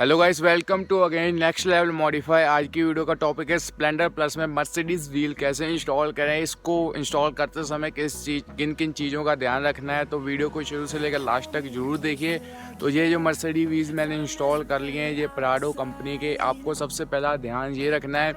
Hello guys, welcome to again next level modify. आज की video का टॉपिक है स्प्लेंडर प्लस में मर्सिडीज़ व्हील कैसे इंस्टॉल करें। इसको इंस्टॉल करते समय किन किन चीज़ों का ध्यान रखना है, तो वीडियो को शुरू से लेकर लास्ट तक जरूर देखिए। तो ये जो मर्सिडीज़ व्हील्स मैंने इंस्टॉल कर लिए हैं, ये प्राडो कंपनी के। आपको सबसे पहला ध्यान ये रखना है,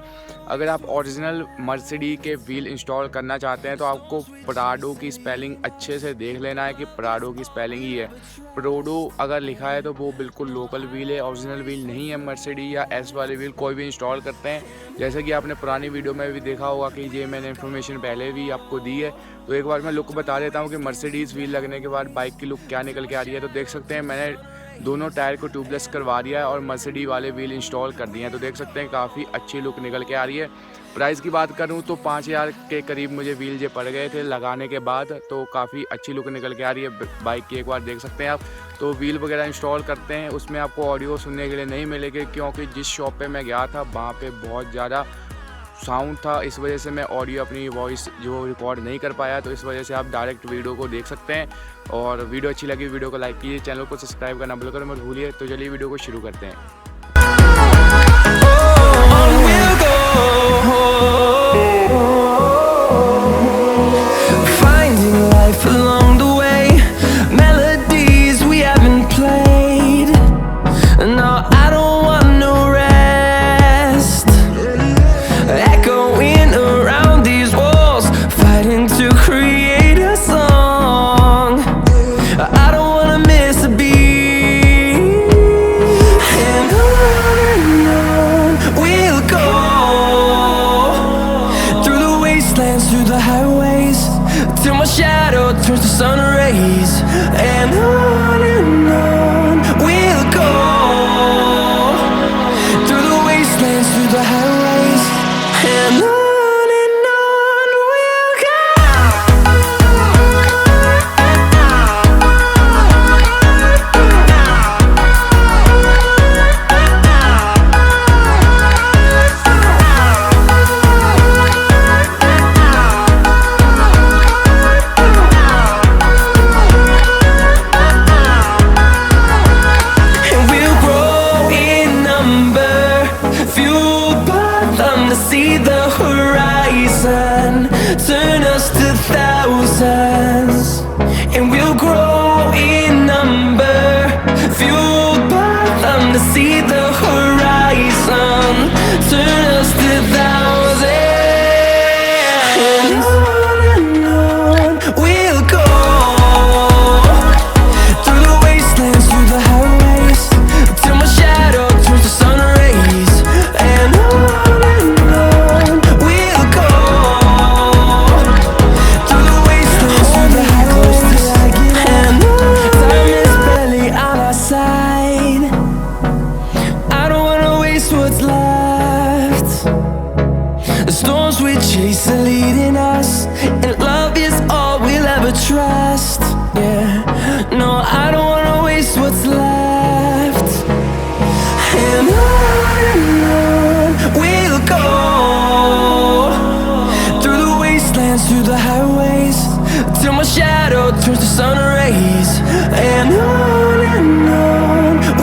अगर आप ओरिजिनल मर्सिडीज़ के व्हील इंस्टॉल करना चाहते हैं तो आपको प्राडो की स्पेलिंग अच्छे से देख लेना है कि प्राडो की स्पेलिंग ही है। प्रोडो अगर लिखा है तो वो बिल्कुल लोकल व्हील है, ओरिजिनल व्हील नहीं है। मर्सिडीज या एस वाले व्हील कोई भी इंस्टॉल करते हैं, जैसे कि आपने पुरानी वीडियो में भी देखा होगा कि ये मैंने इन्फॉर्मेशन पहले भी आपको दी है। तो एक बार मैं लुक बता देता हूँ कि मर्सिडीज़ व्हील लगने के बाद बाइक की लुक क्या निकल के आ रही है। तो देख सकते हैं मैंने दोनों टायर को ट्यूबलेस करवा दिया है और मर्सिडीज वाले व्हील इंस्टॉल कर दिए हैं। तो देख सकते हैं काफ़ी अच्छी लुक निकल के आ रही है। प्राइस की बात करूं तो 5,000 के करीब मुझे व्हील जे पड़ गए थे लगाने के बाद। तो काफ़ी अच्छी लुक निकल के आ रही है बाइक की, एक बार देख सकते हैं आप। तो व्हील वगैरह इंस्टॉल करते हैं, उसमें आपको ऑडियो सुनने के लिए नहीं मिलेगी, क्योंकि जिस शॉप पे मैं गया था वहाँ पे बहुत ज़्यादा साउंड था। इस वजह से मैं ऑडियो अपनी वॉइस जो रिकॉर्ड नहीं कर पाया। तो इस वजह से आप डायरेक्ट वीडियो को देख सकते हैं। और वीडियो अच्छी लगी वीडियो को लाइक कीजिए, चैनल को सब्सक्राइब करना बिल्कुल मत भूलिए। तो चलिए वीडियो को शुरू करते हैं। Along the way, melodies we haven't played. No, I don't want no rest. Echoing around these walls, fighting to create a song. I don't wanna miss a beat. And on we'll go, through the wastelands, through the highways, till my shadow turns to sun rays. And on we'll go, through the wastelands, through the highways. And on we'll go. See the horizon, turn us to thousands, and we'll grow in number, fueled by them. To see the horizon, turn us to thousands, and on we'll go, through the wastelands, through the highways, till my shadow turns to sun rays. And on what's left. The storms we chase are leading us, and love is all we'll ever trust. Yeah, no, I don't wanna waste what's left. And on we'll go, through the wastelands, through the highways, till my shadow turns to sun rays. And on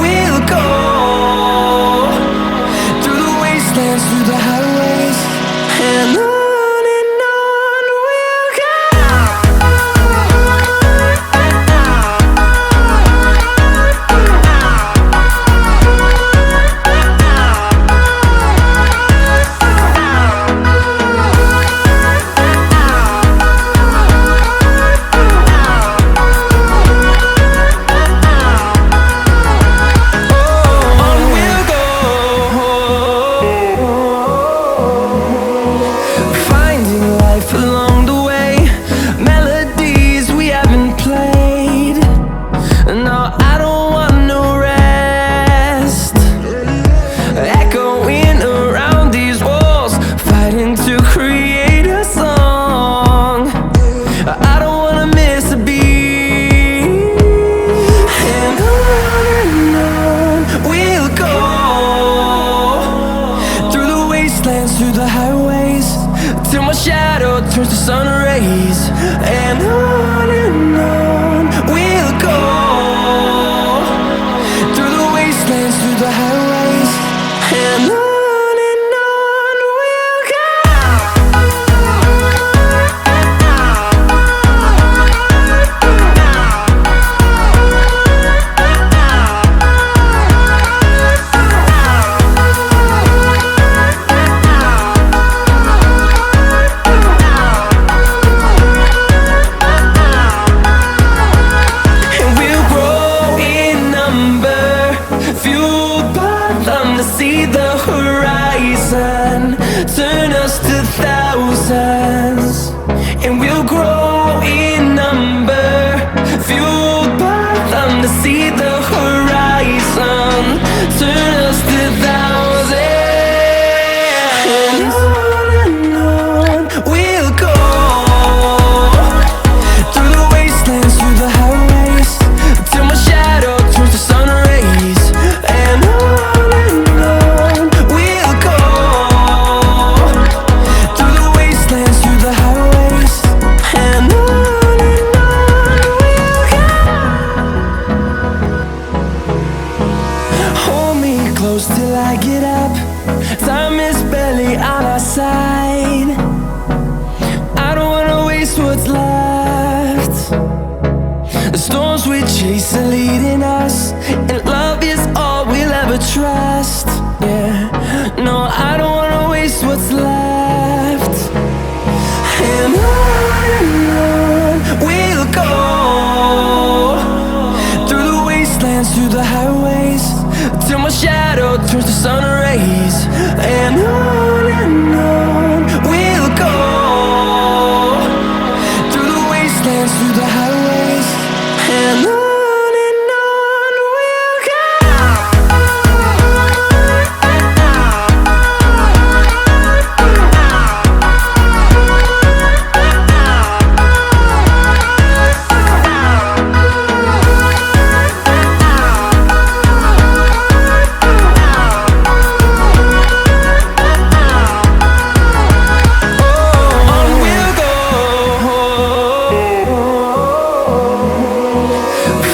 we'll go, through the highways. And on we'll go. Along the way, melodies we haven't played. No, I don't want no rest. Echoing around these walls, fighting to create a song. I don't wanna miss a beat. And on we'll go, through the wastelands, through the highways, till my shadow turns to sun rays. And on we'll go, through the wastelands, through the highways. and on we'll go. And we'll grow in number, fueled by them to see the horizon, turn us to thousands. And we'll grow in number, fueled by them to see the horizon, turn us to thousands. And on we'll go, through the wastelands, through the highways, till my shadow turns to sun rays. And on we'll go, through the wastelands, through the highways, and on we'll go. Hold me close till I get up. Time is barely on our side. I don't wanna waste what's left. The storms we chase are leading us, and love is all we'll ever trust. Yeah, no, I don't wanna waste what's left. And on we'll go, through the wastelands, through the highways, till my shadow turns to sun rays. And on we'll go, through the wastelands, through the highways, and on we'll go. On we'll go,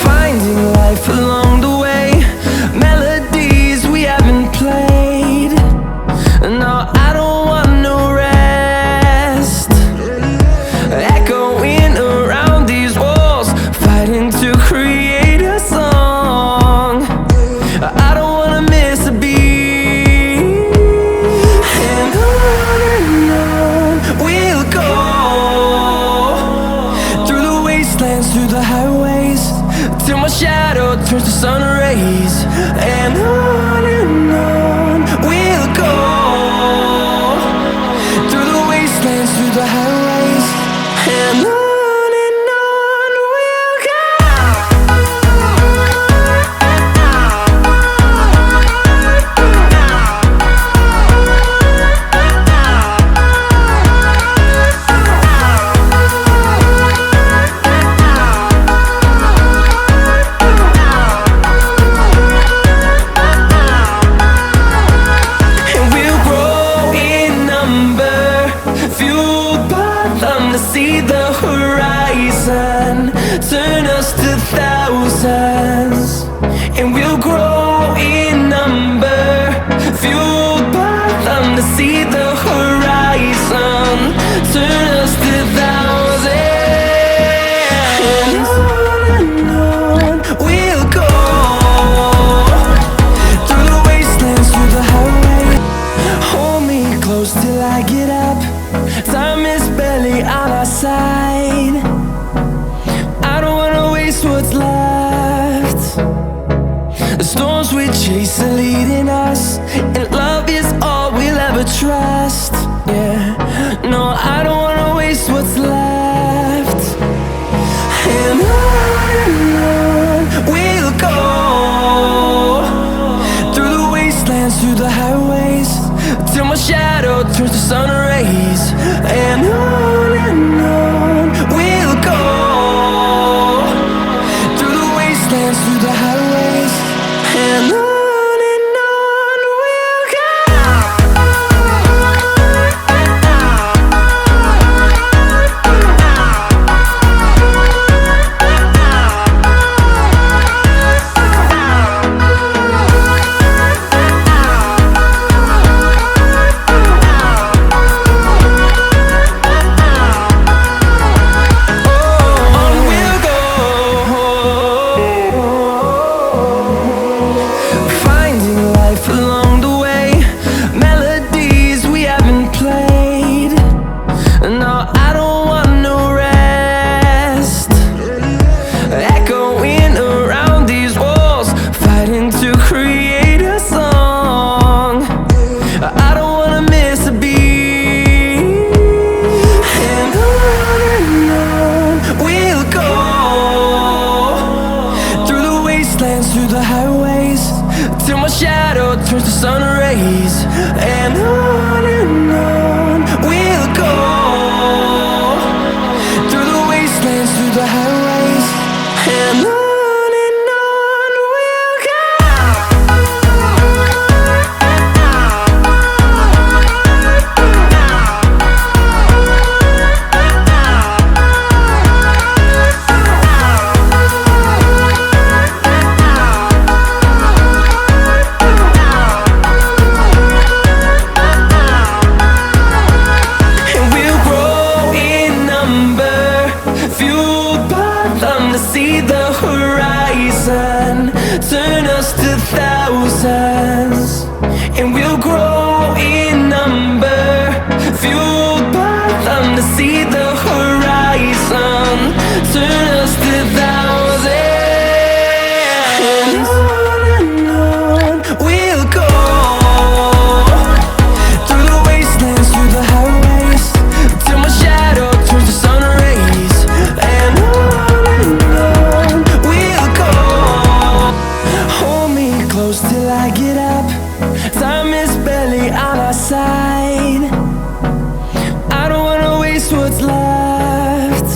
finding life along the way, melodies we haven't played. No, I don't want no rest, echoing around these walls, fighting to create a song. I don't wanna miss a beat. And on we'll go, through the wastelands, through the highways, till my shadow turns to sun rays. And on we'll go, through the wastelands, through the highways, and on we'll go. And we'll grow in number, fueled by them to see the horizon, turn us to thousands. And we'll grow in number, fueled by them to see the horizon, turn us to thousands. And on we'll go, through the wastelands, through the highway. Hold me close till I get up. Time is barely on our side. I don't wanna waste what's left. The storms we chase are leading us, and love is all we'll ever trust. Yeah, no, I don't wanna waste what's left. And on we'll go, through the wastelands, through the highways, till my shadow turns to sun rays. And on we'll go, through the wastelands, through the highways, and on we'll go. life along the way, melodies we haven't played. No, I don't want no rest, echoing around these walls, fighting to create a song. I don't wanna miss a beat, and on we'll go, through the wastelands, through the highways, till my shadow turns to sun rays. And on we'll go, through the wastelands, through the highways, and on we'll go. And we'll grow in number, fueled by them to see the horizon, turn us to thousands. And we'll grow in number, fueled by them to see the horizon, turn us to thousands. And on we'll go, through the wastelands, through the highways, till my shadow turns to sun rays. And on we'll go. Hold me close till I get up, time is barely on our side. I don't wanna waste what's left,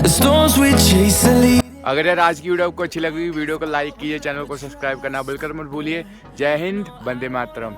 the storms we chase are leading. अगर यार आज की video आपको अच्छी लगी, video को like कीजिए, channel को सब्सक्राइब करना बिल्कुल मत भूलिए। जय हिंद, वंदे मातरम।